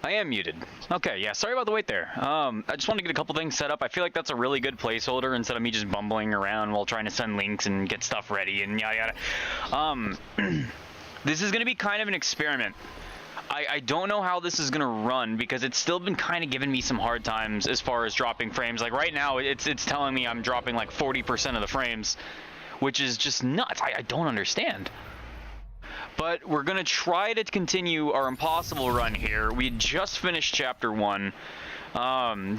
I am muted. Okay, yeah, sorry about the wait there. I just wanted to get a couple things set up. I feel like that's a really good placeholder instead of me just bumbling around while trying to send links and get stuff ready and yada yada. This is going to be kind of an experiment. I don't know how this is going to run because it's still been kind of giving me some hard times as far as dropping frames. Like right now, it's telling me I'm dropping like 40% of the frames, which is just nuts. I don't understand. But we're going to try to continue our impossible run here. We just finished chapter 1.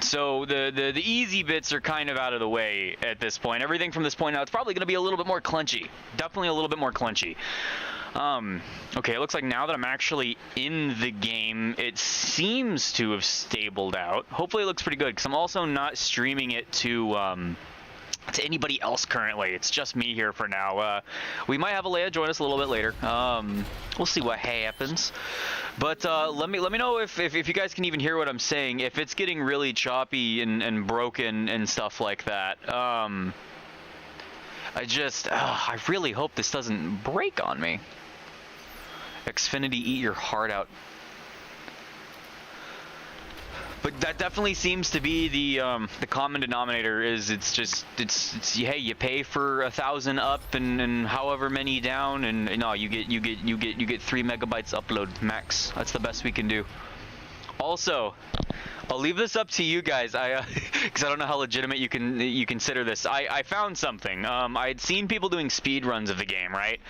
So the easy bits are kind of out of the way at this point. Everything from this point out, it's probably going to be a little bit more clunchy. Definitely a little bit more clunchy. Okay, it looks like now that I'm actually in the game, it seems to have stabled out. Hopefully it looks pretty good, because I'm also not streaming it to anybody else currently. It's just me here for now. We might have Alea join us a little bit later. We'll see what happens. But let me know if you guys can even hear what I'm saying. If it's getting really choppy and broken and stuff like that. I really hope this doesn't break on me. Xfinity, eat your heart out. But that definitely seems to be the common denominator. Is it's hey, you pay for 1,000 up and however many down, and no, you get 3 megabytes upload max. That's the best we can do. Also, I'll leave this up to you guys. Because I don't know how legitimate you consider this. I found something. I had seen people doing speed runs of the game, right?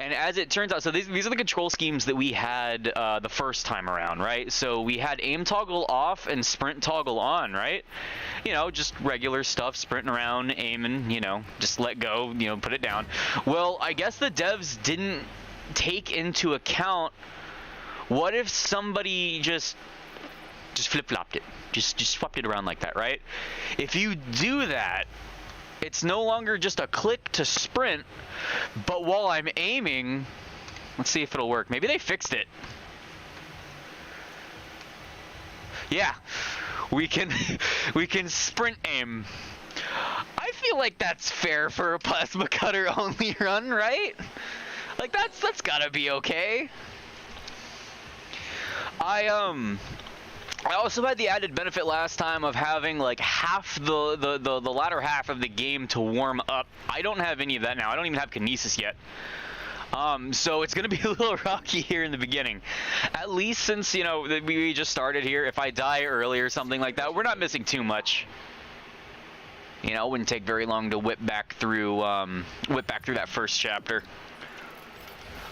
And as it turns out, so these are the control schemes that we had the first time around, right? So we had aim toggle off and sprint toggle on, right? You know, just regular stuff, sprinting around, aiming, you know, just let go, you know, put it down. Well, I guess the devs didn't take into account what if somebody just flip-flopped it, just swapped it around like that, right? If you do that, it's no longer just a click to sprint, but while I'm aiming, let's see if it'll work. Maybe they fixed it. Yeah, we can sprint aim. I feel like that's fair for a plasma cutter only run, right? Like that's gotta be okay. I also had the added benefit last time of having like half the latter half of the game to warm up. I don't have any of that now. I don't even have kinesis yet. So it's gonna be a little rocky here in the beginning. At least since, you know, we just started here. If I die early or something like that, we're not missing too much. You know, it wouldn't take very long to whip back through that first chapter.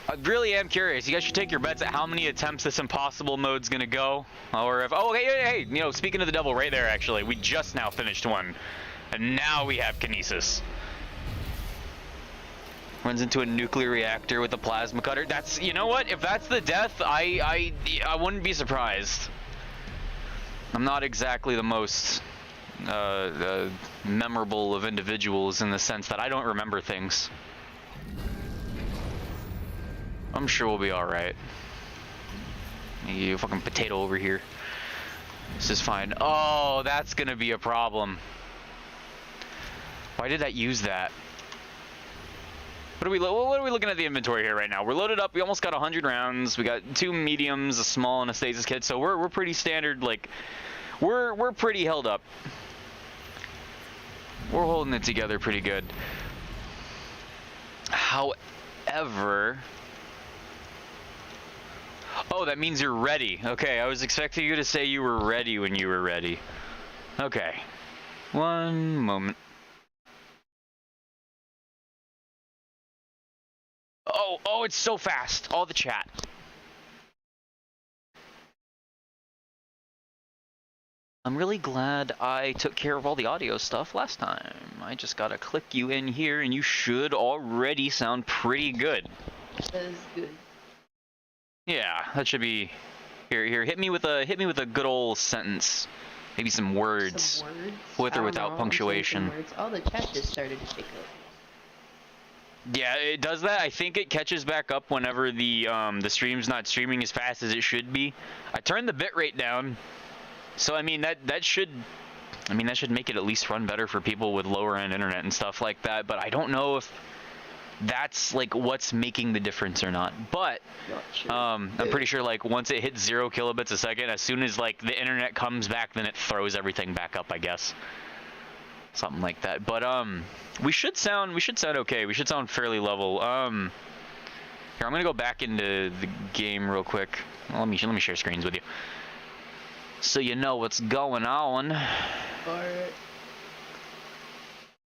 I really am curious. You guys should take your bets at how many attempts this impossible mode's gonna go, or if. Oh, hey, you know, speaking of the devil, right there. Actually, we just now finished one, and now we have kinesis. Runs into a nuclear reactor with a plasma cutter. That's, you know what? If that's the death, I wouldn't be surprised. I'm not exactly the most memorable of individuals in the sense that I don't remember things. I'm sure we'll be alright. You fucking potato over here. This is fine. Oh, that's gonna be a problem. Why did that use that? What are we looking at the inventory here right now? We're loaded up. We almost got 100 rounds. We got 2 mediums, a small, and a stasis kit. So we're pretty standard. Like, we're pretty held up. We're holding it together pretty good. However. Oh, that means you're ready. Okay, I was expecting you to say you were ready when you were ready. Okay. One moment. Oh, it's so fast. All the chat. I'm really glad I took care of all the audio stuff last time. I just gotta click you in here and you should already sound pretty good. That is good. Yeah, that should be. Here, hit me with a good old sentence. Maybe some words. Some words? With or without punctuation. All the chat just started to pick up. Yeah, it does that. I think it catches back up whenever the stream's not streaming as fast as it should be. I turned the bitrate down, so I mean that should make it at least run better for people with lower end internet and stuff like that. But I don't know if that's like what's making the difference or not. But Not sure. I'm pretty sure like once it hits 0 kilobits a second, as soon as like the internet comes back, then it throws everything back up, I guess. Something like that. But we should sound okay. We should sound fairly level. Here, I'm gonna go back into the game real quick. Let me share screens with you, so you know what's going on. Alright.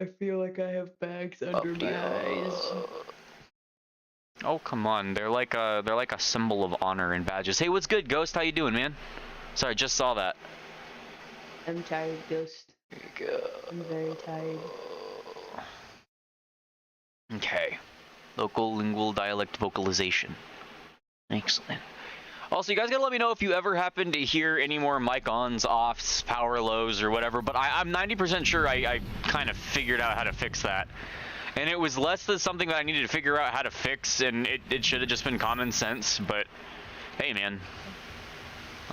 I feel like I have bags under my eyes. Oh come on, they're like a symbol of honor and badges. Hey, what's good, Ghost? How you doing, man? Sorry, just saw that. I'm tired, Ghost. There you go. I'm very tired. Okay. Local lingual dialect vocalization. Excellent. Also, you guys gotta let me know if you ever happen to hear any more mic ons, offs, power lows, or whatever, but I'm 90% sure I kind of figured out how to fix that. And it was less than something that I needed to figure out how to fix, and it should have just been common sense, but hey man.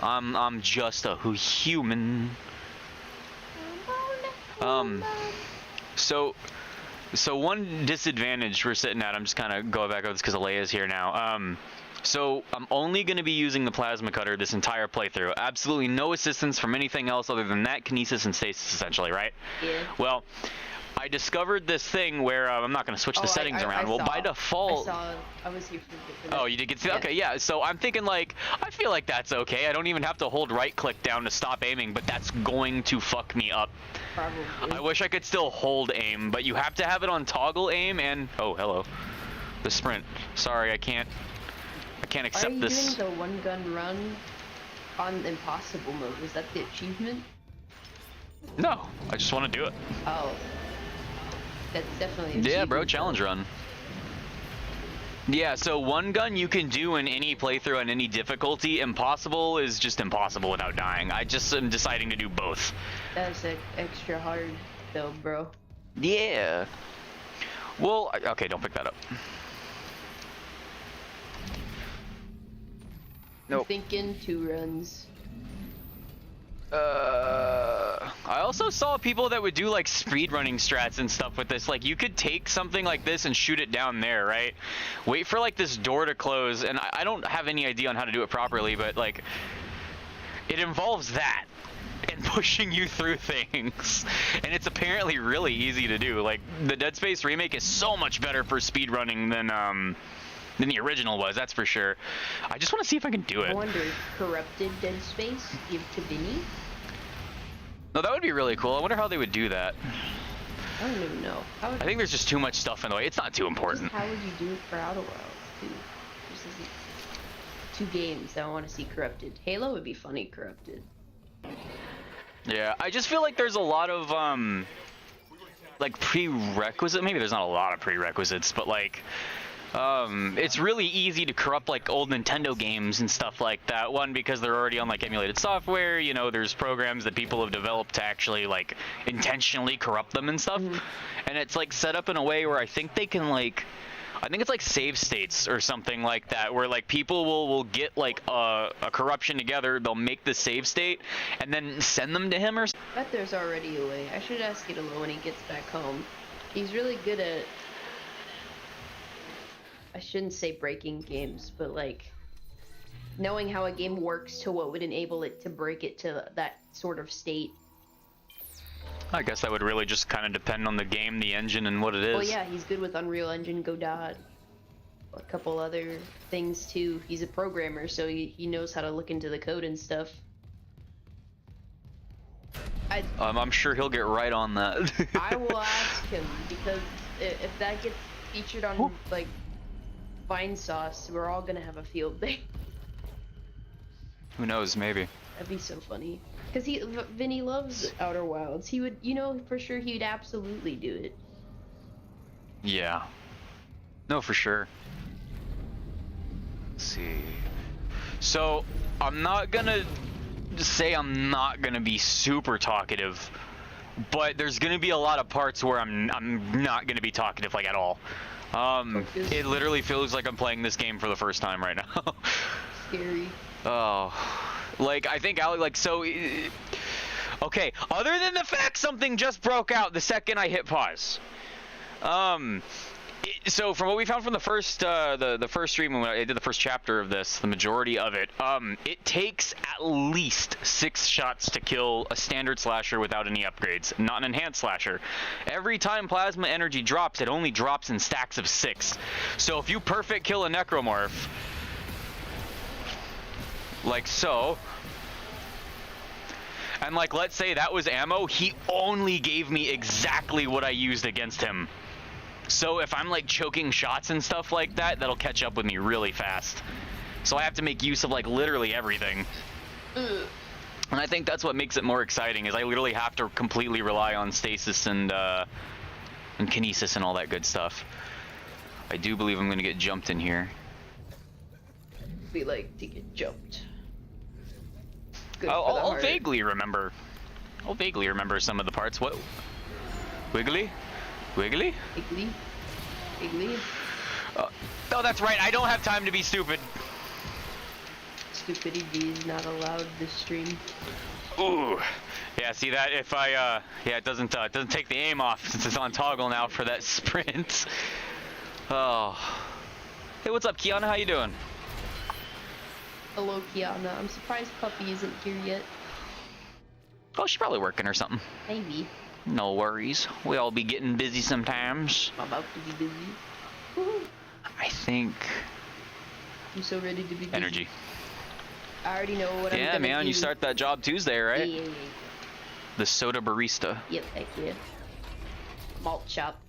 I'm just a human. So one disadvantage we're sitting at, I'm just kind of going back over this because Alea's here now. So I'm only going to be using the plasma cutter this entire playthrough. Absolutely no assistance from anything else other than that, kinesis and stasis, essentially, right? Yeah. Well, I discovered this thing where I'm not going to switch the settings around. Well, by default... I was here for the Oh, you did get to... Okay, yeah. So I'm thinking, like, I feel like that's okay. I don't even have to hold right-click down to stop aiming, but that's going to fuck me up. Probably. I wish I could still hold aim, but you have to have it on toggle aim and... Oh, hello. The sprint. Sorry, I can't accept this. Are you doing the one-gun run on impossible mode? Was that the achievement? No, I just want to do it. Oh. That's definitely Yeah, bro, challenge run. Yeah, so one gun you can do in any playthrough on any difficulty. Impossible is just impossible without dying. I just am deciding to do both. That's extra hard though, bro. Yeah. Well, okay, don't pick that up. Nope. I'm thinking 2 runs. I also saw people that would do like speedrunning strats and stuff with this. Like you could take something like this and shoot it down there, right? Wait for like this door to close, and I don't have any idea on how to do it properly, but like it involves that and pushing you through things. And it's apparently really easy to do. Like the Dead Space remake is so much better for speedrunning than the original was, that's for sure. I just want to see if I can do it. I wonder if corrupted Dead Space give to Vinny? No, that would be really cool. I wonder how they would do that. I don't even know. I think there's just too much stuff in the way. It's not too important. How would you do it for Outer Worlds, too? This isn't 2 games that I want to see corrupted. Halo would be funny corrupted. Yeah, I just feel like there's a lot of, like, prerequisite. Maybe there's not a lot of prerequisites, but, like... it's really easy to corrupt like old Nintendo games and stuff like that. One, because they're already on like emulated software, you know, there's programs that people have developed to actually like intentionally corrupt them and stuff. And it's like set up in a way where I think they can like, I think it's like save states or something like that, where like people will get like a corruption together, they'll make the save state and then send them to him or something. I bet there's already a way. I should ask Italo when he gets back home. He's really good at, I shouldn't say breaking games, but like knowing how a game works to what would enable it to break it to that sort of state. I guess that would really just kind of depend on the game, the engine, and what it is. Well, yeah, he's good with Unreal Engine, Godot, a couple other things too. He's a programmer, so he knows how to look into the code and stuff. I'm sure he'll get right on that. I will ask him, because if that gets featured on like Vine Sauce, we're all gonna have a field day. Who knows, maybe. That'd be so funny. Because Vinny loves Outer Wilds. He would, you know, for sure he'd absolutely do it. Yeah. No, for sure. Let's see. So, I'm not gonna say I'm not gonna be super talkative, but there's gonna be a lot of parts where I'm not gonna be talkative, like, at all. It literally feels like I'm playing this game for the first time right now. Scary. Oh. Like, I think Alec, like, so... Okay, other than the fact something just broke out the second I hit pause. So from what we found from the first the first stream when I did the first chapter of this, the majority of it, it takes at least 6 shots to kill a standard slasher without any upgrades, not an enhanced slasher. Every time plasma energy drops, it only drops in stacks of 6. So if you perfect kill a necromorph, like so, and like let's say that was ammo, he only gave me exactly what I used against him. So if I'm like choking shots and stuff like that, that'll catch up with me really fast. So I have to make use of like literally everything. And I think that's what makes it more exciting, is I literally have to completely rely on stasis and kinesis and all that good stuff. I do believe I'm gonna get jumped in here. We like to get jumped. Good I'll vaguely remember. I'll vaguely remember some of the parts. What? Wiggly? Wiggly? Wiggly? Wiggly? Oh, that's right. I don't have time to be stupid. Stupidity is not allowed this stream. Ooh. Yeah, see that? If I, yeah, it doesn't take the aim off since it's on toggle now for that sprint. Oh. Hey, what's up, Kiana? How you doing? Hello, Kiana. I'm surprised Puppy isn't here yet. Oh, she's probably working or something. Maybe. No worries. We all be getting busy sometimes. I'm about to be busy. Woo-hoo. I think... I'm so ready to be busy. Energy. I already know what I'm gonna do. Yeah, man, you start that job Tuesday, right? Yeah. The soda barista. Yep, heck yeah. Malt shop.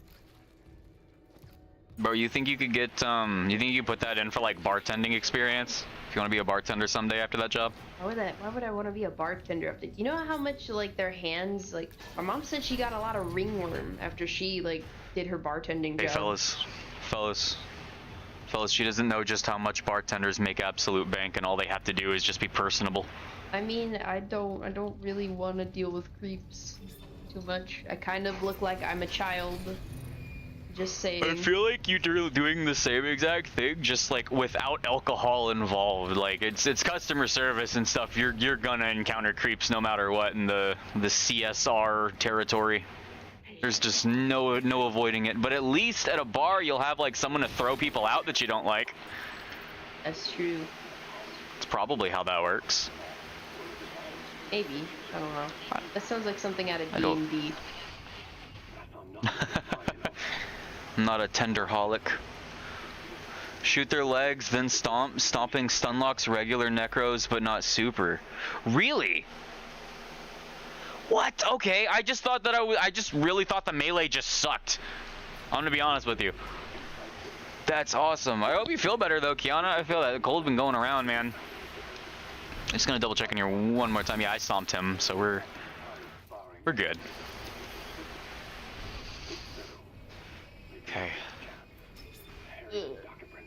Bro, you think you could get, you think you could put that in for, like, bartending experience? If you want to be a bartender someday after that job? Why would I want to be a bartender after? Do you know how much, like, their hands, like, my mom said she got a lot of ringworm after she, like, did her bartending job. Hey, fellas, she doesn't know just how much bartenders make absolute bank, and all they have to do is just be personable. I mean, I don't really want to deal with creeps too much. I kind of look like I'm a child. Just saying. I feel like you're doing the same exact thing, just like without alcohol involved. Like it's customer service and stuff. You're gonna encounter creeps no matter what in the CSR territory. There's just no avoiding it. But at least at a bar, you'll have like someone to throw people out that you don't like. That's true. It's probably how that works. Maybe. I don't know. That sounds like something out of D&D. I'm not a tenderholic. Shoot their legs, then stomp. Stomping stunlocks regular necros, but not super. Really? What? Okay, I just thought that I just really thought the melee just sucked. I'm gonna be honest with you. That's awesome. I hope you feel better though, Kiana. I feel that the cold's been going around, man. I'm just gonna double check in here one more time. Yeah, I stomped him, so we're good. Okay.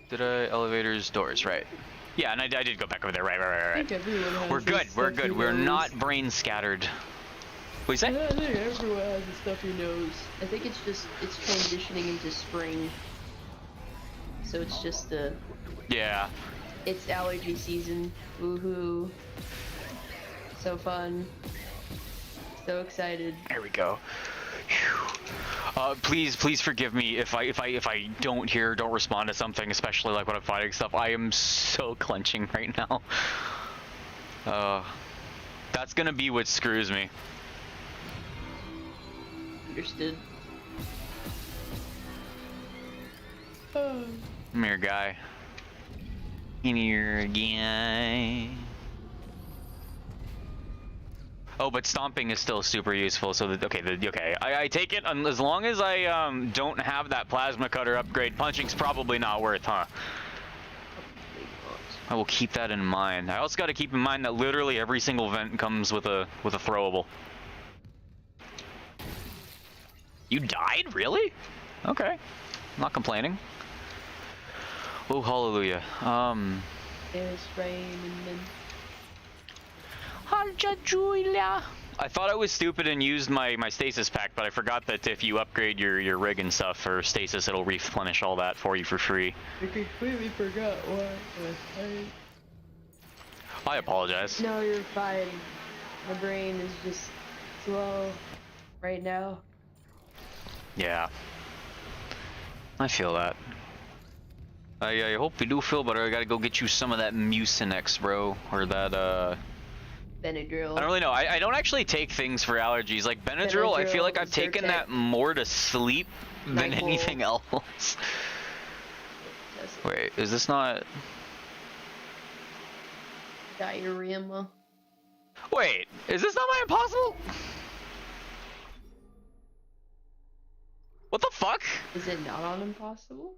Did I elevators doors right? Yeah, and I did go back over there. Right. I think everyone has We're good. We're good. We're not brain scattered. What do you say? I think everyone has a stuffy nose. I think it's transitioning into spring. So it's just Yeah. It's allergy season. Woohoo. So fun. So excited. There we go. Please forgive me if I don't respond to something, especially like when I'm fighting stuff. I am so clenching right now. That's gonna be what screws me. Understood. Come here, guy. Come here, guy. Oh, but stomping is still super useful. So okay. I take it as long as I don't have that plasma cutter upgrade. Punching's probably not worth, huh? I will keep that in mind. I also got to keep in mind that literally every single vent comes with a throwable. You died, really? Okay, I'm not complaining. Oh, hallelujah. There's rain and then. I thought I was stupid and used my stasis pack, but I forgot that if you upgrade your rig and stuff for stasis, it'll replenish all that for you for free. I completely forgot why. I apologize. No, you're fine. My brain is just slow right now. Yeah. I feel that. I hope you do feel better. I gotta go get you some of that Mucinex, bro, or that Benadryl. I don't really know. I don't actually take things for allergies. Like Benadryl, I feel like I've taken that more to sleep than NyQuil. anything else. Wait, is this not... Diarrhea. Wait, is this not my impossible? What the fuck? Is it not on impossible?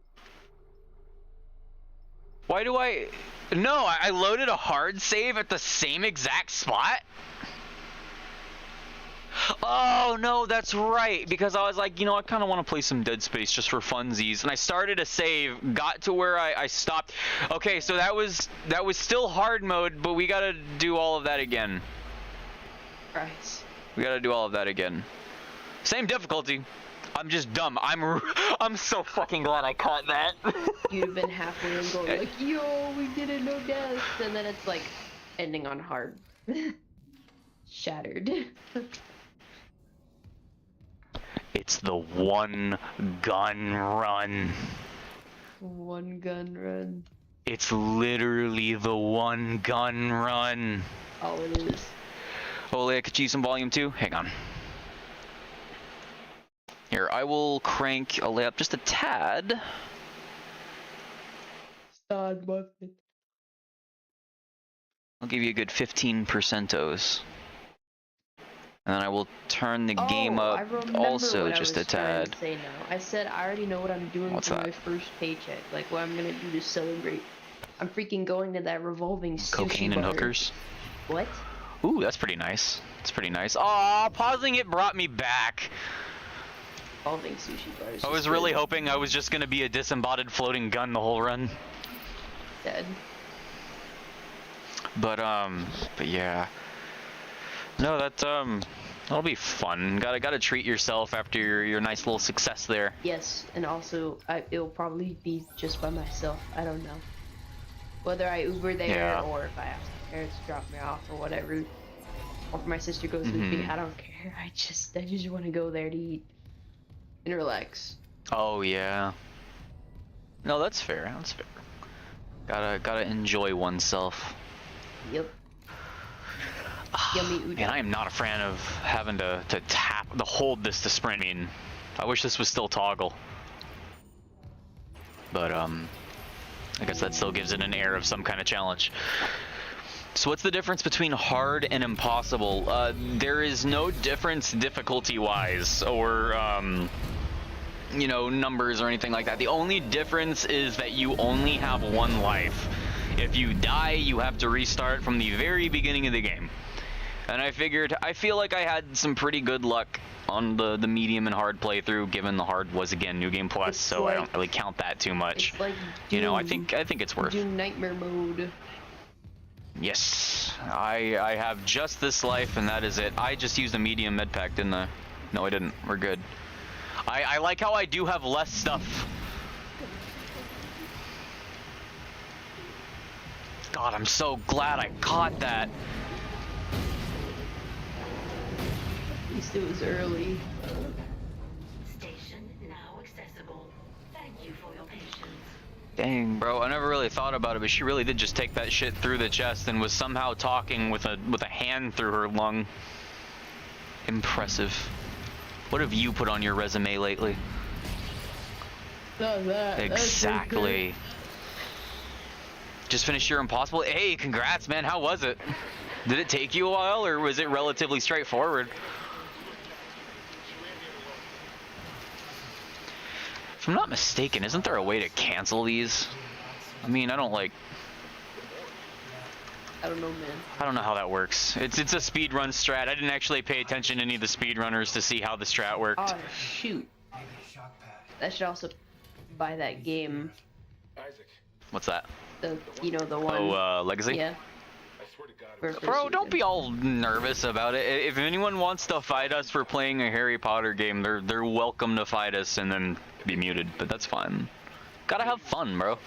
Why do I... No, I loaded a hard save at the same exact spot? Oh, no, that's right. Because I was like, you know, I kind of want to play some Dead Space just for funsies. And I started a save, got to where I stopped. Okay, so that was still hard mode, but we got to do all of that again. Christ. We got to do all of that again. Same difficulty. I'm just dumb. I'm so fucking glad I caught that. You'd have been halfway and going like, yo, we did it, no deaths. And then it's like ending on hard. Shattered. It's the one gun run. One gun run. It's literally the one gun run. All it is. Holy, I could use some volume too. Hang on. Here, I will crank a lay up just a tad. Stod Buffett. I'll give you a good 15%os. And then I will turn the game up also just a tad. To say now. I said I already know what I'm doing What's for that? my first paycheck. Like what I'm gonna do to celebrate. I'm freaking going to that revolving sushi Cocaine and bar. hookers. What? Ooh, that's pretty nice. That's pretty nice. Aw, pausing it brought me back. Revolving sushi bars. I was really hoping I was just gonna be a disembodied floating gun the whole run. Dead. But yeah. No, that's that'll be fun. Gotta treat yourself after your nice little success there. Yes, and also it'll probably be just by myself. I don't know. Whether I Uber there or if I ask my parents to drop me off or whatever, or if my sister goes with me, I don't care. I just want to go there to eat and relax. Oh yeah. No, that's fair. That's fair. Gotta enjoy oneself. Yep. Yummy udon. And I am not a fan of having to hold this to sprint. I mean, I wish this was still toggle. But I guess that still gives it an air of some kind of challenge. So what's the difference between hard and impossible? There is no difference difficulty-wise or you know, numbers or anything like that. The only difference is that you only have one life. If you die, you have to restart from the very beginning of the game. And I feel like I had some pretty good luck on the medium and hard playthrough, given the hard was again New Game Plus, so like, I don't really count that too much. It's like Doom, you know, I think it's worth. Doom Nightmare mode. Yes, I have just this life, and that is it. I just used a medium med pack, didn't I? No, I didn't. We're good. I like how I do have less stuff. God, I'm so glad I caught that. At least it was early. Station now accessible. Thank you for your patience. Dang, bro, I never really thought about it, but she really did just take that shit through the chest and was somehow talking with a hand through her lung. Impressive. What have you put on your resume lately? That. Exactly. Just finished your impossible. Hey, congrats, man. How was it? Did it take you a while, or was it relatively straightforward? If I'm not mistaken, isn't there a way to cancel these? I mean, I don't know, man. I don't know how that works. It's a speedrun strat. I didn't actually pay attention to any of the speedrunners to see how the strat worked. Oh shoot. I should also buy that game. What's that? The one. Oh, Legacy? Yeah. Bro, don't be all nervous about it. If anyone wants to fight us for playing a Harry Potter game, they're welcome to fight us and then be muted, but that's fine. Gotta have fun, bro.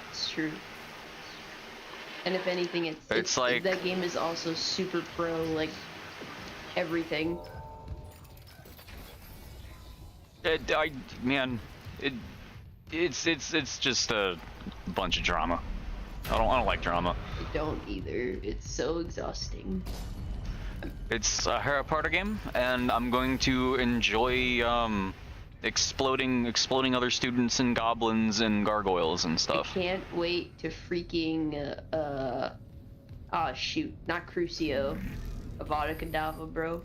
It's true. And if anything, it's like that game is also super pro, like everything. It's just a bunch of drama. I don't like drama. I don't either. It's so exhausting. It's a Harry Potter game, and I'm going to enjoy exploding other students and goblins and gargoyles and I stuff. can't wait to freaking oh shoot, not Crucio. Avada Kedavra, bro.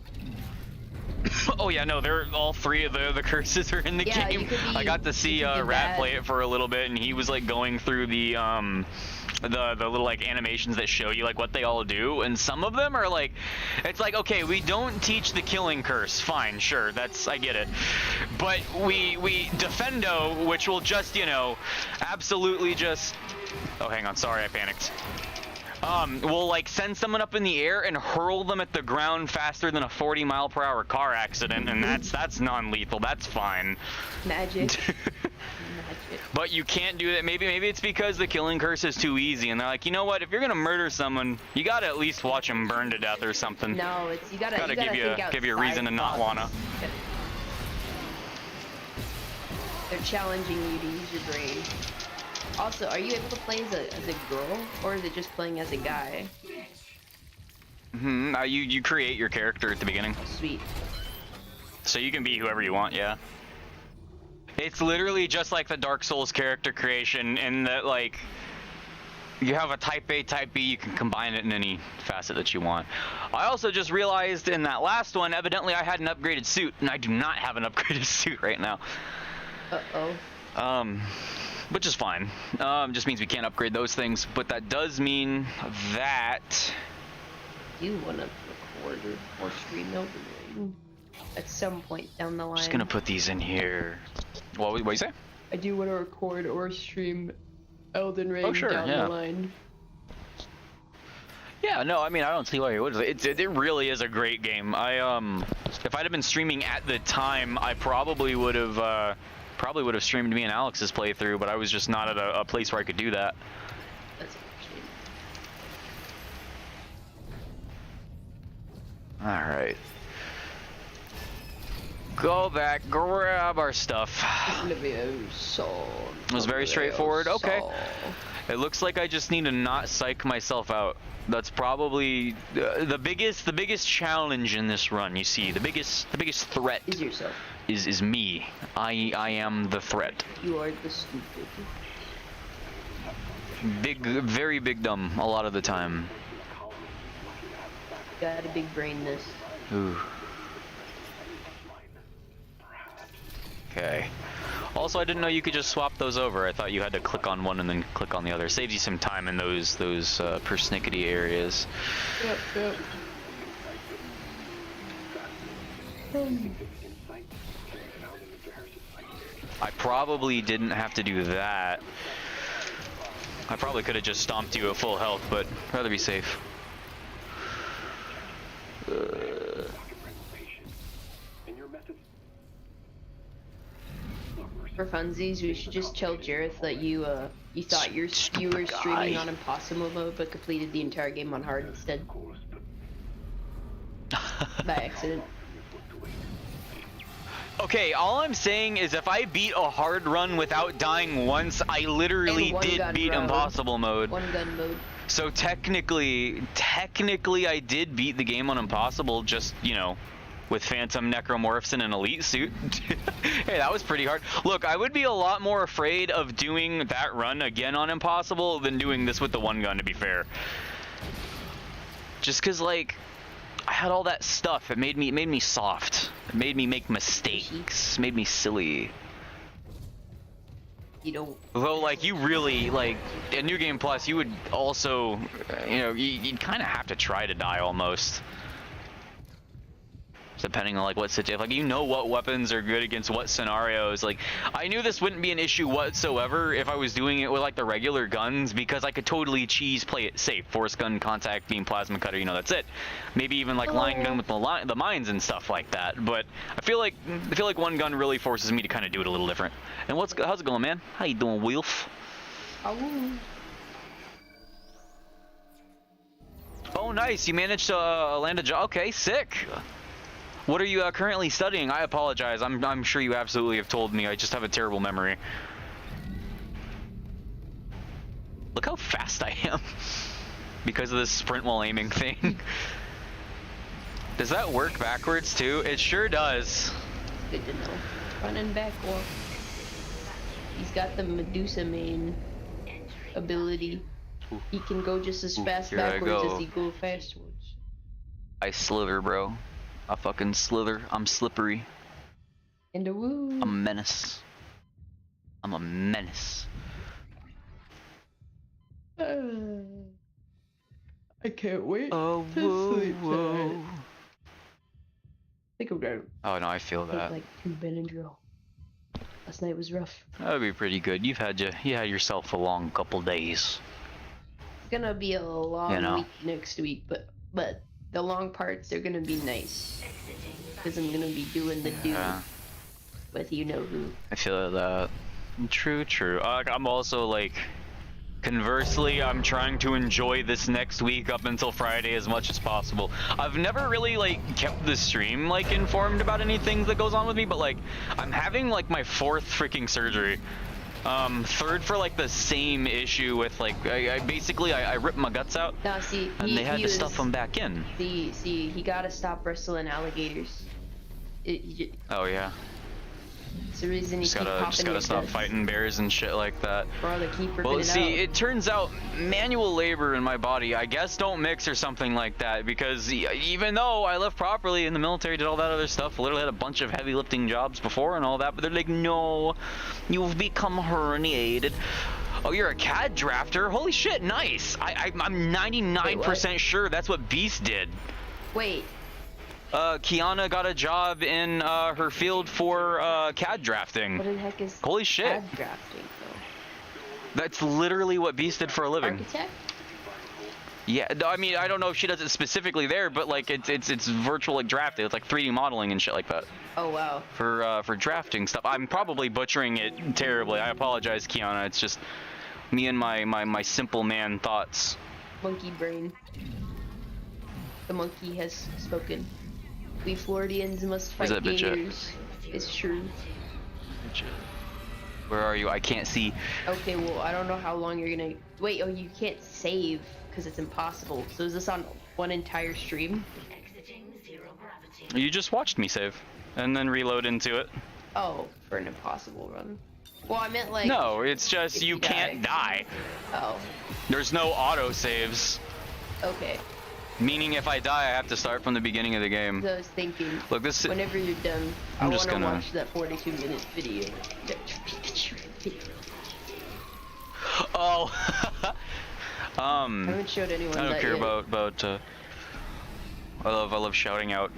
Oh yeah, no, they're all three of the curses are in the Yeah, game. you could be- I got to see you could be Rat bad. play it for a little bit, and he was like going through the little like animations that show you like what they all do, and some of them are like, it's like, okay, we don't teach the killing curse, fine, sure, I get it, but we defendo, which will just, you know, absolutely just, oh hang on, sorry, I panicked. We'll like send someone up in the air and hurl them at the ground faster than a 40-mile-per-hour car accident, and that's non-lethal. That's fine. Magic. Magic. But you can't do that. Maybe it's because the killing curse is too easy, and they're like, you know what? If you're gonna murder someone, you gotta at least watch them burn to death or something. No, it's you gotta give you a reason to not wanna. They're challenging you to use your brain. Also, are you able to play as a girl, or is it just playing as a guy? You create your character at the beginning, Oh, sweet. so you can be whoever you want. Yeah. It's literally just like the Dark Souls character creation, in that like you have a type A, type B, you can combine it in any facet that you want. I also just realized in that last one, evidently I had an upgraded suit, and I do not have an upgraded suit right now. Uh-oh. Which is fine. Just means we can't upgrade those things, but that does mean that You wanna record or stream Elden Ring at some point down the line. I'm just gonna put these in here. What you say? I do want to record or stream Elden Ring sure, down yeah. the line. Yeah, no, I mean, I don't see why you would. It really is a great game. If I'd have been streaming at the time, I probably would have streamed me and Alex's playthrough, but I was just not at a place where I could do that. That's interesting. All right. Go back, grab our stuff. It was very straightforward. Okay. It looks like I just need to not psych myself out. That's probably the biggest challenge in this run. You see, the biggest threat Is yourself. is me. I am the threat. You are the stupid. Very big dumb a lot of the time. Got a big brain this. Ooh. Okay. Also, I didn't know you could just swap those over. I thought you had to click on one and then click on the other. Saves you some time in those persnickety areas. Yep. I probably didn't have to do that. I probably could have just stomped you at full health, but I'd rather be safe. For funsies, we should just tell Jareth that you thought you were streaming on impossible mode, but completed the entire game on hard instead. By accident. Okay, all I'm saying is if I beat a hard run without dying once, I literally one did gun beat mode. impossible mode. One gun mode. So technically I did beat the game on impossible, just, you know, with Phantom Necromorphs in an elite suit. Hey, that was pretty hard. Look, I would be a lot more afraid of doing that run again on impossible than doing this with the one gun, to be fair. Just cause like I had all that stuff. It made me soft. It made me make mistakes. Made me silly. You don't. Though, like, you really, like, in New Game Plus, you would also, you know, you'd kind of have to try to die almost. Depending on, like, what situation. Like, you know what weapons are good against what scenarios. Like, I knew this wouldn't be an issue whatsoever if I was doing it with, like, the regular guns, because I could totally play it safe. Force gun, contact beam, plasma cutter, you know, that's it. Maybe even, like, line gun with the mines and stuff like that. But I feel like one gun really forces me to kind of do it a little different. And how's it going, man? How you doing, Wilf? Oh, nice. You managed to land a job. Okay, sick. What are you currently studying? I apologize. I'm sure you absolutely have told me. I just have a terrible memory. Look how fast I am because of this sprint while aiming thing. Does that work backwards too? It sure does. Good to know. Running back, well, he's got the Medusa main ability. Ooh. He can go just as fast here I backwards go. as he go fastwards. I slither, bro. I fucking slither. I'm slippery. And a woo. I'm a menace. I'm a menace. I can't wait Oh, to sleep whoa. tonight. I think I'm gonna Oh no, I feel take that. like 2 Benadryl. Last night was rough. That'd be pretty good. You had yourself a long couple days. It's gonna be a long You know. week next week, but the long parts are gonna be nice because I'm gonna be doing the do Yeah, with you know who. I feel that. True, true. I'm also like, conversely, I'm trying to enjoy this next week up until Friday as much as possible. I've never really like kept the stream like informed about anything that goes on with me, but like I'm having like my 4th freaking surgery. 3rd for like the same issue with like I basically ripped my guts out Now see, and they had to stuff them back in. See, he gotta stop wrestling alligators. Oh yeah. It's the reason he Just keep popping gotta his stop guts. fighting bears and shit like that. Or they keep ripping Well, it see, out. it turns out manual labor in my body, I guess, don't mix or something like that, because even though I lived properly in the military, did all that other stuff, literally had a bunch of heavy lifting jobs before and all that, but they're like, no, you've become herniated. Oh, you're a CAD drafter? Holy shit, nice! I'm 99% sure that's what Beast did. Wait, Kiana got a job in her field for CAD drafting. what the heck is Holy shit. CAD drafting though? That's literally what Beast did for a living. Architect? Yeah, I mean, I don't know if she does it specifically there, but like it's virtual like drafting. It's like 3D modeling and shit like that Oh wow. for drafting stuff. I'm probably butchering it terribly. I apologize, Kiana. It's just me and my simple man thoughts. Monkey brain. The monkey has spoken. We Floridians must fight Where's that bitch at? gators. It's true. Where are you? I can't see. Okay, well, I don't know how long you're gonna... Wait, oh, you can't save, because it's impossible. So is this on one entire stream? Exiting zero gravity. You just watched me save and then reload into it. Oh, for an impossible run. Well, I meant like... No, it's just if you you can't die. Oh, There's no auto saves. okay. Meaning if I die, I have to start from the beginning of the game. So I was thinking, Look, this. whenever you're done, I'm I just want to gonna- watch that 42-minute video. Oh. I haven't showed anyone I don't that care yet. about. I love shouting out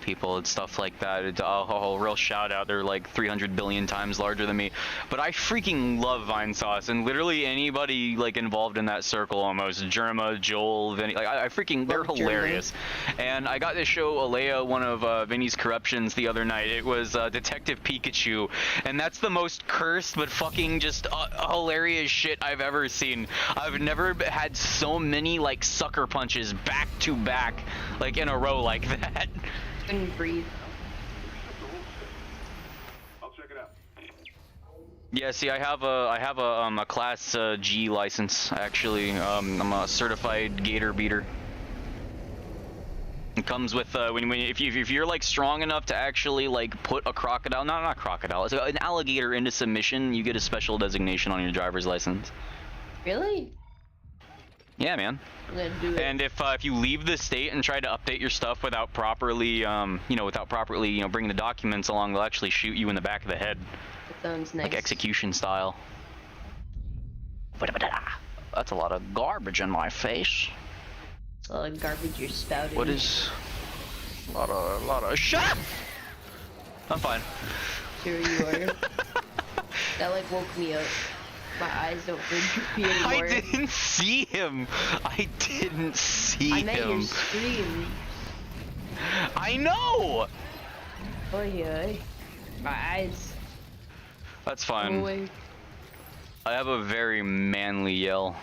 people and stuff like that. It's a real shout out. They're like 300 billion times larger than me, but I freaking love Vine Sauce and literally anybody like involved in that circle almost. Germa, Joel, Vinny, like I freaking they're Love Germa. hilarious. And I got to show Alea one of Vinny's corruptions the other night. It was Detective Pikachu, and that's the most cursed but fucking just hilarious shit I've ever seen. I've never had so many like sucker punches back to back, like in a row like that. Couldn't breathe. I'll check it out. Yeah, see, I have a class G license actually. I'm a certified gator beater. It comes with if you're like strong enough to actually like put a crocodile, not crocodile, it's an alligator into submission, you get a special designation on your driver's license. Really? Yeah, man. I'm gonna do it. And if you leave the state and try to update your stuff without properly bringing the documents along, they'll actually shoot you in the back of the head, That sounds nice. like execution style. That's a lot of garbage in my face. It's a lot of garbage you're spouting. What is a lot of shut up! I'm fine. Sure you are. That like woke me up. My eyes don't work anymore. I didn't see him. I didn't see I meant your him. stream. I know. Oh yeah. My eyes. That's Go fine. away. I have a very manly yell.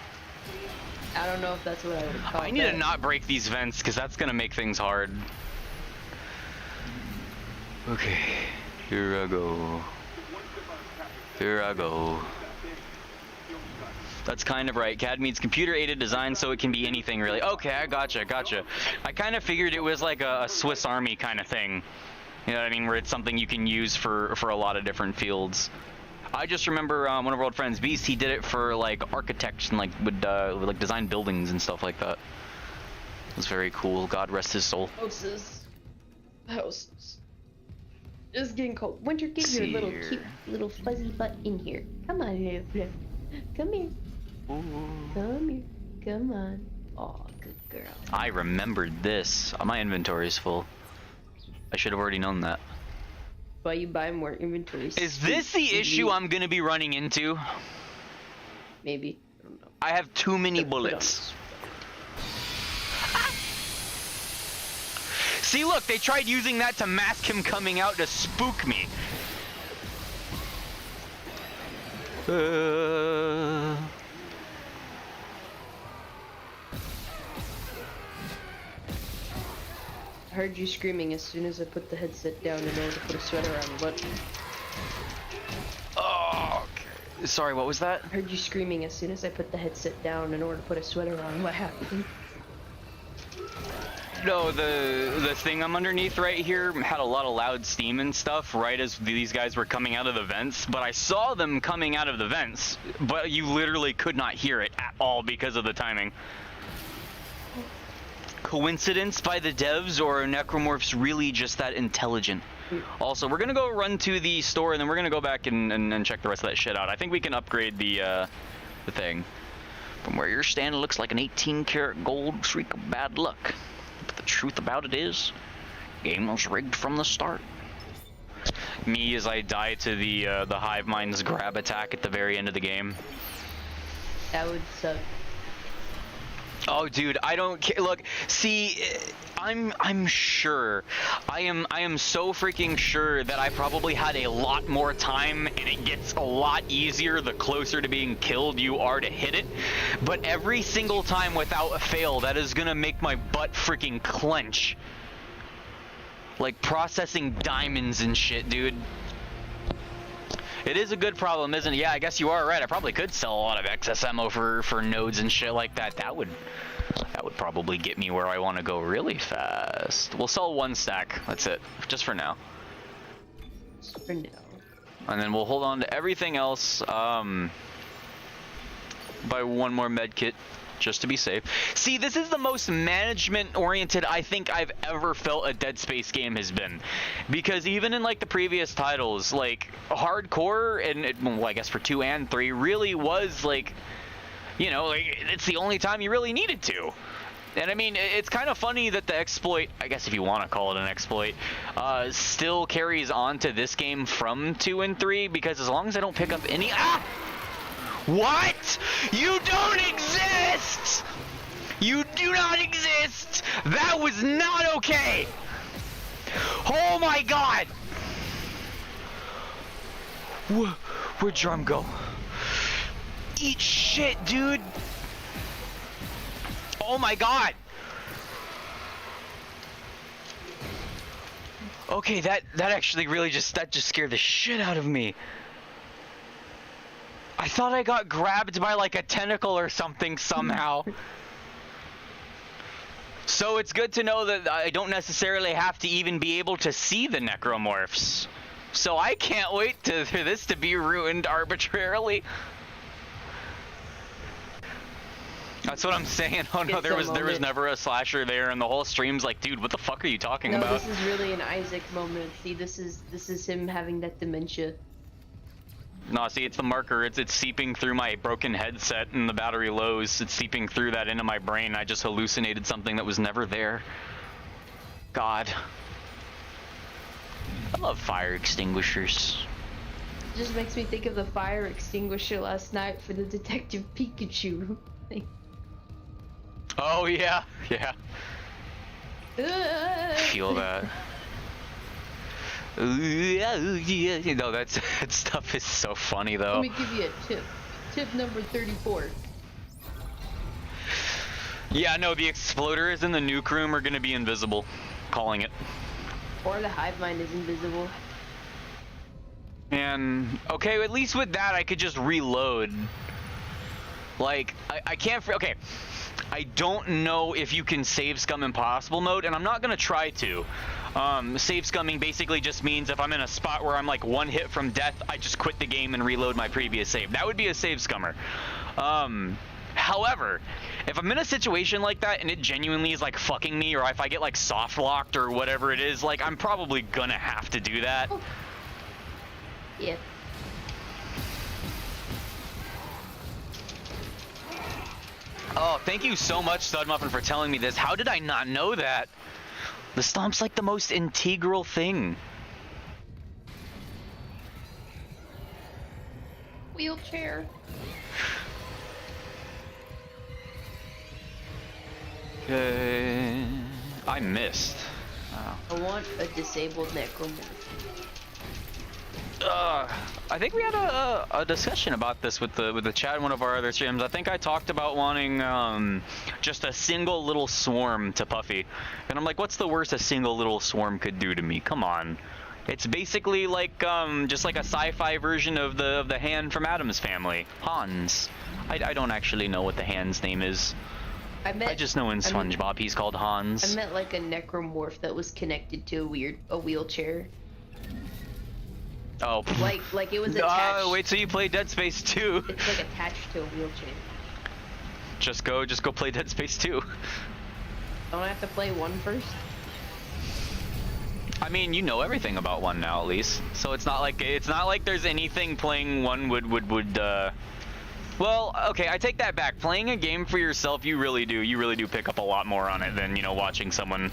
I don't know if that's what I would call I need that. to not break these vents because that's gonna make things hard. Okay, here I go. Here I go. That's kind of right. CAD means computer-aided design, so it can be anything, really. Okay, I gotcha. I kind of figured it was like a Swiss Army kind of thing. You know what I mean? Where it's something you can use for a lot of different fields. I just remember one of our old friends, Beast, he did it for like architects and like would like design buildings and stuff like that. It was very cool. God rest his soul. Houses. It's getting cold. Winter, get your little cute little fuzzy butt in here. Come on, little Fluff. Come here. Ooh. Come here. Come on. Aw, good girl. I remembered this. My inventory is full. I should have already known that. Why you buy more inventory? Is this the issue I'm gonna be running into? Maybe. I don't know. I have too many bullets. See, look, they tried using that to mask him coming out to spook me. I heard you screaming as soon as I put the headset down in order to put a sweater on. What? Oh, okay. Sorry, what was that? I heard you screaming as soon as I put the headset down in order to put a sweater on. What happened? No, the thing I'm underneath right here had a lot of loud steam and stuff right as these guys were coming out of the vents, but I saw them coming out of the vents, but you literally could not hear it at all because of the timing. Coincidence by the devs, or are necromorphs really just that intelligent? Also, we're gonna go run to the store and then we're gonna go back and check the rest of that shit out. I think we can upgrade the thing. From where you're standing, looks like an 18-karat gold streak of bad luck. But the truth about it is, game was rigged from the start. Me as I die to the hive mind's grab attack at the very end of the game. That would suck. Oh, dude, I don't care. Look, see, I'm sure. I am so freaking sure that I probably had a lot more time, and it gets a lot easier the closer to being killed you are to hit it. But every single time without a fail, that is gonna make my butt freaking clench. Like processing diamonds and shit, dude. It is a good problem, isn't it? Yeah, I guess you are right. I probably could sell a lot of excess ammo for nodes and shit like that. That would probably get me where I want to go really fast. We'll sell 1 stack. That's it, just for now. Just for now. And then we'll hold on to everything else. Buy 1 more med kit, just to be safe. See, this is the most management-oriented I think I've ever felt a Dead Space game has been. Because even in, like, the previous titles, like, hardcore, and, well, I guess for 2 and 3, really was, like, you know, like, it's the only time you really needed to. And, I mean, it's kind of funny that the exploit, I guess if you want to call it an exploit, still carries on to this game from 2 and 3, because as long as I don't pick up any... Ah! What? You don't exist! You do not exist! That was not okay! Oh my god! Where'd Drum go? Eat shit, dude! Oh my god! Okay, that actually really just scared the shit out of me. I thought I got grabbed by like a tentacle or something somehow. So it's good to know that I don't necessarily have to even be able to see the necromorphs. So I can't wait for this to be ruined arbitrarily. That's what I'm saying. Oh no, there was never a slasher there, and the whole stream's like, dude, what the fuck are you talking about? No, this is really an Isaac moment. See, this is him having that dementia. No, see, it's the marker. It's seeping through my broken headset and the battery lows. It's seeping through that into my brain. I just hallucinated something that was never there. God. I love fire extinguishers. It just makes me think of the fire extinguisher last night for the Detective Pikachu. Oh, yeah. Yeah. Feel that. You know, that stuff is so funny, though. Let me give you a tip. Tip number 34. Yeah, no, the exploders in the nuke room are gonna be invisible. Calling it. Or the hive mind is invisible. And, okay, at least with that, I could just reload. Like, I can't... Okay, I don't know if you can save scum impossible mode, and I'm not going to try to. Save scumming basically just means if I'm in a spot where I'm like one hit from death, I just quit the game and reload my previous save. That would be a save scummer. However, if I'm in a situation like that and it genuinely is like fucking me, or if I get like soft locked or whatever it is, like I'm probably gonna have to do that. Oh. Yeah. Oh, thank you so much, Studmuffin, for telling me this. How did I not know that? The stomp's like the most integral thing. Wheelchair. Okay. I missed. Oh. I want a disabled necromancer. I think we had a discussion about this with the chat in one of our other streams. I think I talked about wanting just a single little swarm to Puffy, and I'm like, what's the worst a single little swarm could do to me? Come on, it's basically like just like a sci-fi version of the hand from Adam's Family, Hans. I don't actually know what the hand's name is. I just know in SpongeBob he's called Hans. I meant like a necromorph that was connected to a wheelchair. Oh. Like it was attached. Oh, wait till you play Dead Space 2. It's like attached to a wheelchair. Just go play Dead Space 2. Don't I have to play 1 first? I mean, you know everything about 1 now, at least. So it's not like there's anything playing 1 would well, okay, I take that back. Playing a game for yourself, you really do pick up a lot more on it than, you know, watching someone.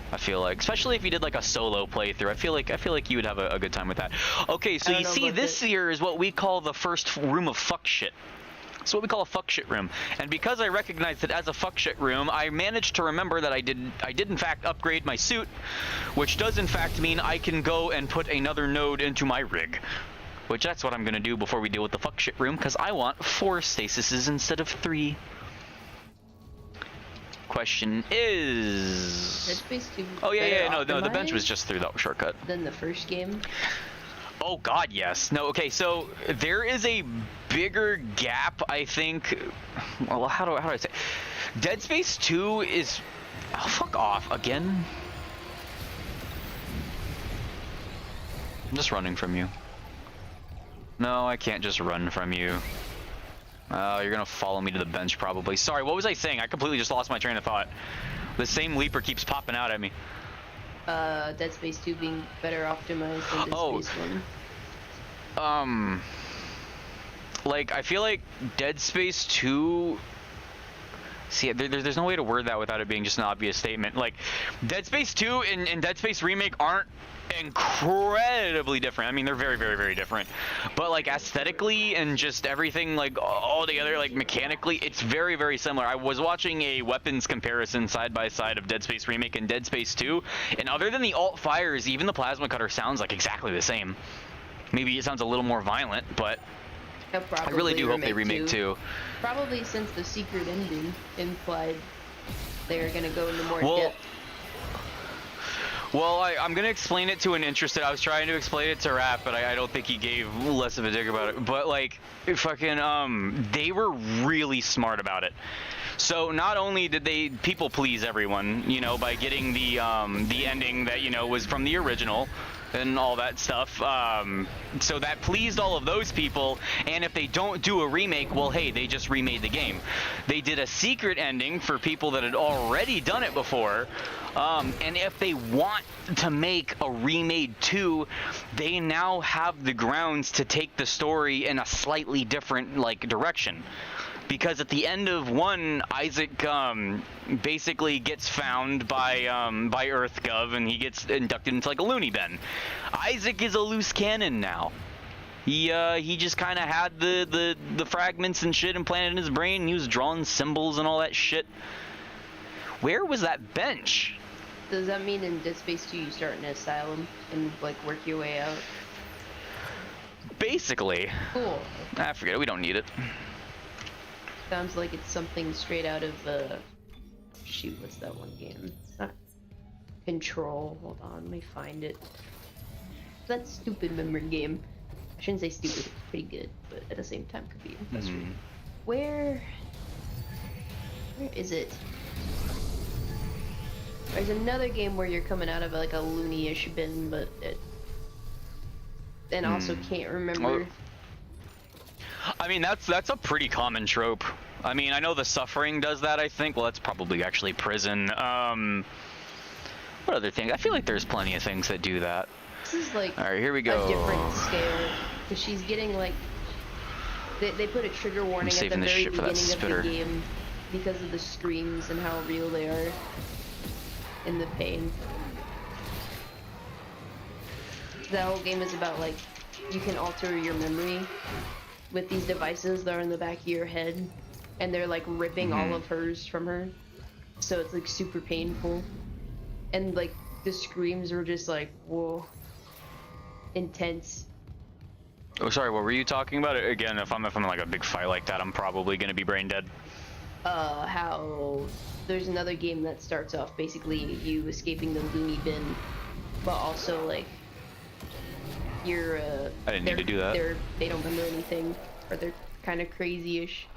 I feel like, especially if you did like a solo playthrough, I feel like you would have a good time with that. Okay, so you see, this here is what we call the first room of fuck shit. It's what we call a fuck shit room. And because I recognized it as a fuck shit room, I managed to remember that I did in fact upgrade my suit, which does in fact mean I can go and put another node into my rig. Which that's what I'm gonna do before we deal with the fuck shit room, because I want 4 stasises instead of 3. Question is... Dead Space 2. Oh yeah, no, the bench was just through that shortcut. Than the first game. Oh god, yes. No, okay, so there is a bigger gap, I think. Well, how do I say? Dead Space 2 is... Oh, fuck off again. I'm just running from you. No, I can't just run from you. Oh, you're gonna follow me to the bench probably. Sorry, what was I saying? I completely just lost my train of thought. The same leaper keeps popping out at me. Dead Space 2 being better optimized than Dead Space 1. Like, I feel like Dead Space 2... See, there's no way to word that without it being just an obvious statement. Like, Dead Space 2 and Dead Space Remake aren't incredibly different. I mean, they're very, very, very different. But, like, aesthetically and just everything, like, all together, like, mechanically, it's very, very similar. I was watching a weapons comparison side by side of Dead Space Remake and Dead Space 2, and other than the alt fires, even the plasma cutter sounds, like, exactly the same. Maybe it sounds a little more violent, but... I really do hope they remake 2. Probably since the secret ending implied they're gonna go into more depth. Well, I'm gonna explain it to an interested. I was trying to explain it to Raph, but I don't think he gave less of a dig about it. But like, fucking, they were really smart about it. So not only did they people please everyone, you know, by getting the ending that, you know, was from the original and all that stuff, so that pleased all of those people. And if they don't do a remake, well, hey, they just remade the game. They did a secret ending for people that had already done it before, and if they want to make a remade 2, they now have the grounds to take the story in a slightly different, like, direction. Because at the end of 1, Isaac basically gets found by EarthGov, and he gets inducted into like a loony bin. Isaac is a loose cannon now. He just kind of had the fragments and shit implanted in his brain, and he was drawing symbols and all that shit. Where was that bench? Does that mean in Dead Space 2 you start in an asylum and like work your way out? Basically. Cool. Ah, forget it. We don't need it. Sounds like it's something straight out of shoot, what's that one game? It's not Control. Hold on, let me find it. That stupid memory game. I shouldn't say stupid, it's pretty good, but at the same time could be frustrating. Where is it? There's another game where you're coming out of like a loony-ish bin, but and also can't remember. I mean, that's a pretty common trope. I mean, I know The Suffering does that, I think. Well, that's probably actually Prison. What other thing? I feel like there's plenty of things that do that. This is like all right, here we go. A different scale, because she's getting like they put a trigger warning at the very beginning of the game because of the screams and how real they are and the pain. That whole game is about like you can alter your memory with these devices that are in the back of your head, and they're like ripping all of hers from her, so it's like super painful, and like the screams are just like whoa, intense. Oh, sorry, what were you talking about? Again, if I'm in like a big fight like that, I'm probably gonna be brain dead. How there's another game that starts off basically you escaping the loony bin, but also like you're I didn't need to do that. They don't remember anything, or they're kind of crazy-ish.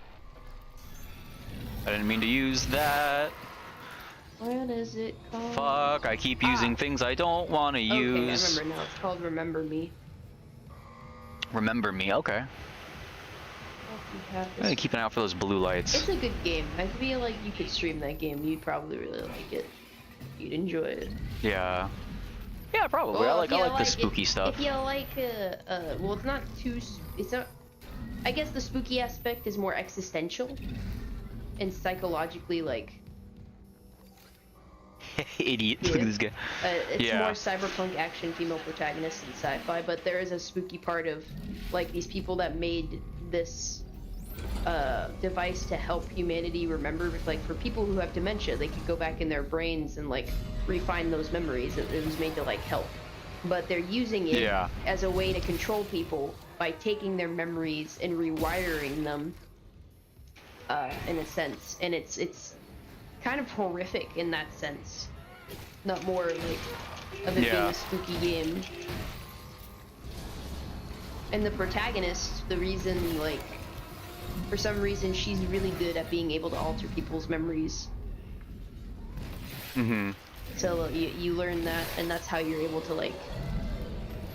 I didn't mean to use that. What is it called? Fuck, I keep using things I don't want to use. Okay, I remember now. It's called Remember Me. Remember Me, okay. I'm gonna keep an eye out for those blue lights. It's a good game. I feel like you could stream that game. You'd probably really like it. You'd enjoy it. Yeah. Yeah, probably. Well, I like the spooky stuff. If you like, well, it's not too. It's not. I guess the spooky aspect is more existential and psychologically like. Idiot. Yeah. Look at this guy. It's more cyberpunk action female protagonist and sci-fi, but there is a spooky part of like these people that made this device to help humanity remember. Like for people who have dementia, they could go back in their brains and like refine those memories. It was made to like help, but they're using it as a way to control people by taking their memories and rewiring them in a sense, and it's kind of horrific in that sense, not more like of it being a spooky game. And the protagonist, the reason, like, for some reason she's really good at being able to alter people's memories. So you learn that, and that's how you're able to like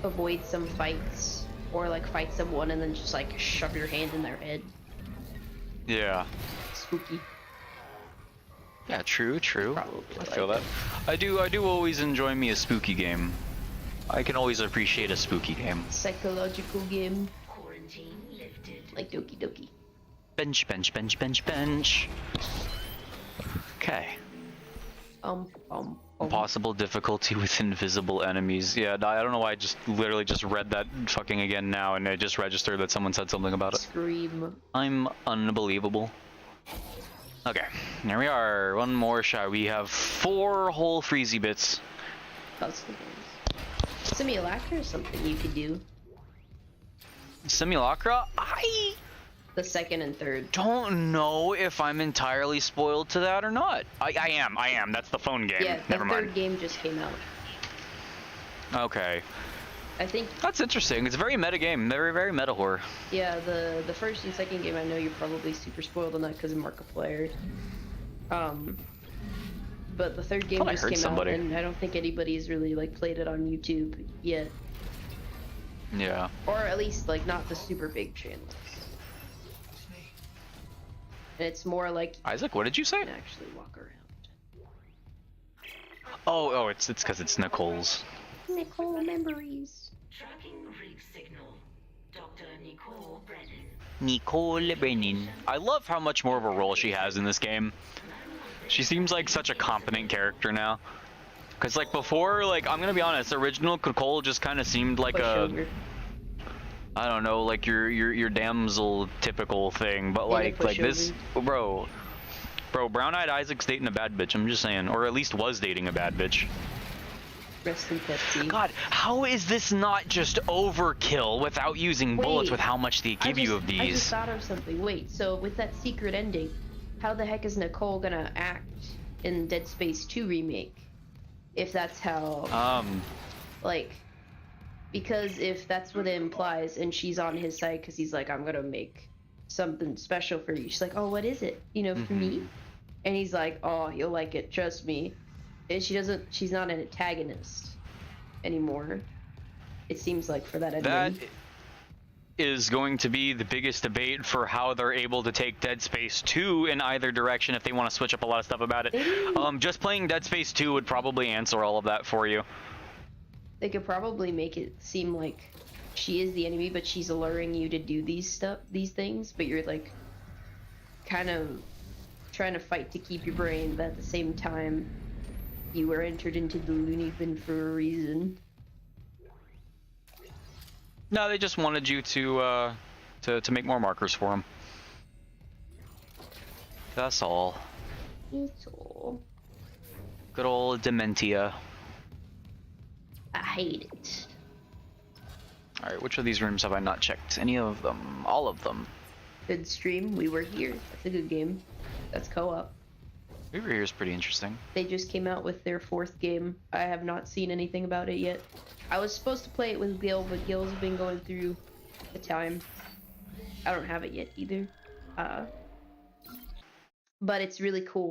avoid some fights, or like fight someone and then just like shove your hand in their head. Yeah. Spooky. Yeah, true. Probably I feel that. I do always enjoy me a spooky game. I can always appreciate a spooky game. Psychological game. Quarantine lifted. Like Doki Doki. Bench. Okay. Impossible difficulty with invisible enemies. Yeah, I don't know why I just literally just read that fucking again now, and it just registered that someone said something about it. Scream. I'm unbelievable. Okay, there we are. One more shot. We have 4 whole freezy bits. Puzzle games. Simulacra is something you could do. Simulacra? The second and third. Don't know if I'm entirely spoiled to that or not. I am. That's the phone game. Yeah, the Never mind. third game just came out. Okay. I think. That's interesting. It's a very meta game. Very meta horror. Yeah, the first and second game, I know you're probably super spoiled on that because of Markiplier. But the third game just came out, and I don't think anybody's really like played it on YouTube yet. Yeah. Or at least like not the super big channels. And it's more like Isaac, what did you say? You can actually walk around. Oh, it's because it's Nicole's. Nicole memories. Tracking rig signal. Dr. Nicole Brennan. Nicole Brennan. I love how much more of a role she has in this game. She seems like such a competent character now. Cause like before, like I'm gonna be honest, original Nicole just kind of seemed like I don't know, like your damsel typical thing, but like this, bro, Brown-Eyed Isaac's dating a bad bitch. I'm just saying, or at least was dating a bad bitch. Rest in Pepsi. God, how is this not just overkill without using bullets with how much they give you of these? I just thought of something. Wait, so with that secret ending, how the heck is Nicole gonna act in Dead Space 2 remake? If that's how, like, because if that's what it implies, and she's on his side because he's like, I'm gonna make something special for you. She's like, oh, what is it? You know, for me. And he's like, oh, you'll like it, trust me. And she's not an antagonist anymore. It seems like for that ending. That is going to be the biggest debate for how they're able to take Dead Space 2 in either direction if they want to switch up a lot of stuff about it. Just playing Dead Space 2 would probably answer all of that for you. They could probably make it seem like she is the enemy, but she's alluring you to do these things, but you're like kind of trying to fight to keep your brain, but at the same time you were entered into the loony bin for a reason. No, they just wanted you to make more markers for them. That's all. It's all. Good old Dementia. I hate it. Alright, which of these rooms have I not checked? Any of them? All of them. Good stream. We were here. That's a good game. That's co-op. We Were Here is pretty interesting. They just came out with their 4th game. I have not seen anything about it yet. I was supposed to play it with Gil, but Gil's been going through the time. I don't have it yet either. But it's really cool.